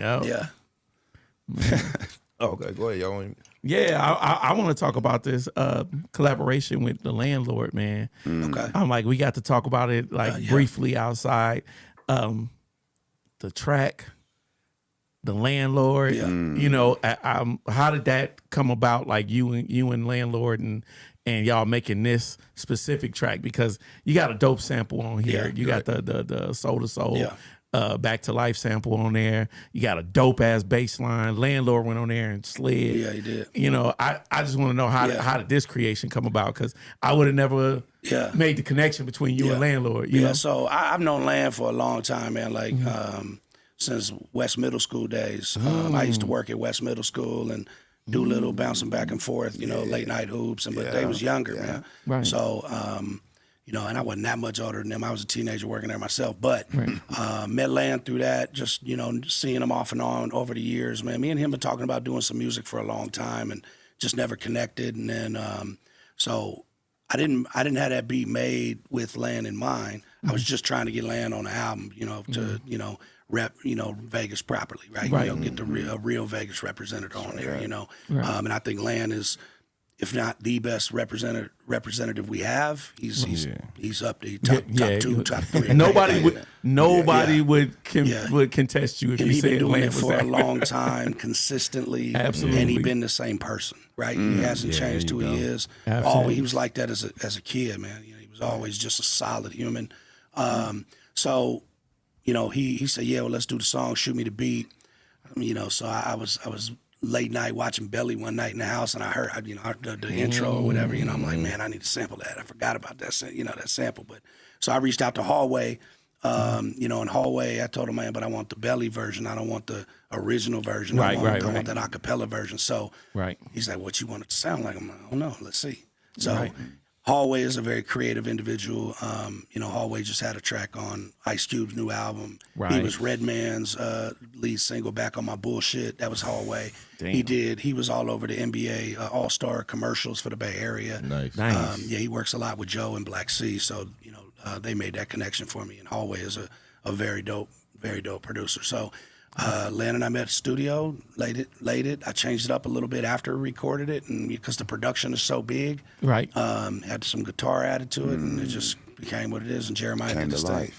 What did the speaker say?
Yep. Yeah. Okay, go ahead, y'all. Yeah, I want to talk about this collaboration with the Landlord, man. Okay. I'm like, we got to talk about it briefly outside. The track, the Landlord. Yeah. You know, how did that come about? Like you and Landlord and y'all making this specific track, because you got a dope sample on here. Yeah, you got the Soul to Soul. Yeah. Back to Life sample on there. You got a dope ass bass line. Landlord went on there and slid. Yeah, he did. You know, I just want to know how did this creation come about? Because I would have never made the connection between you and Landlord. You know? So I've known Land for a long time, man. Like since West Middle School days. I used to work at West Middle School and do little bouncing back and forth, you know, late night hoops. But they was younger, man. Right. So you know, and I wasn't that much older than them. I was a teenager working there myself, but met Land through that, just, you know, seeing him off and on over the years, man. Me and him been talking about doing some music for a long time and just never connected. And then, so I didn't have that beat made with Land in mind. I was just trying to get Land on the album, you know, to, you know, rep, you know, Vegas properly, right? You know, get the real Vegas representative on there, you know. And I think Land is, if not the best representative we have, he's up there, top two, top three. Nobody would contest you if you said doing Land it was for that. a long time, consistently. Absolutely. And he's been the same person, right? He hasn't changed who he is. Always, he was like that as a kid, man. You know, he was always just a solid human. So, you know, he said, yeah, well, let's do the song, shoot me the beat. You know, so I was late night watching Belly one night in the house, and I heard, you know, the intro or whatever, you know, I'm like, man, I need to sample that. I forgot about that, you know, that sample. But so I reached out to Hallway, you know, in Hallway, I told him, man, but I want the Belly version. I don't want the original version. I want that acapella version. So he's like, what you want it to sound like? I'm like, I don't know. Let's see. So Hallway is a very creative individual. You know, Hallway just had a track on Ice Cube's new album. He was Redman's lead single, Back on My Bullshit. That was Hallway. Damn. He was all over the NBA All-Star commercials for the Bay Area. Nice. Yeah, he works a lot with Joe and Black C. So, you know, they made that connection for me. And Hallway is a very dope producer. So Land and I met at the studio, laid it. I changed it up a little bit after we recorded it, and because the production is so big, had some guitar added to it, and it just became what it is. And Jeremiah did this thing.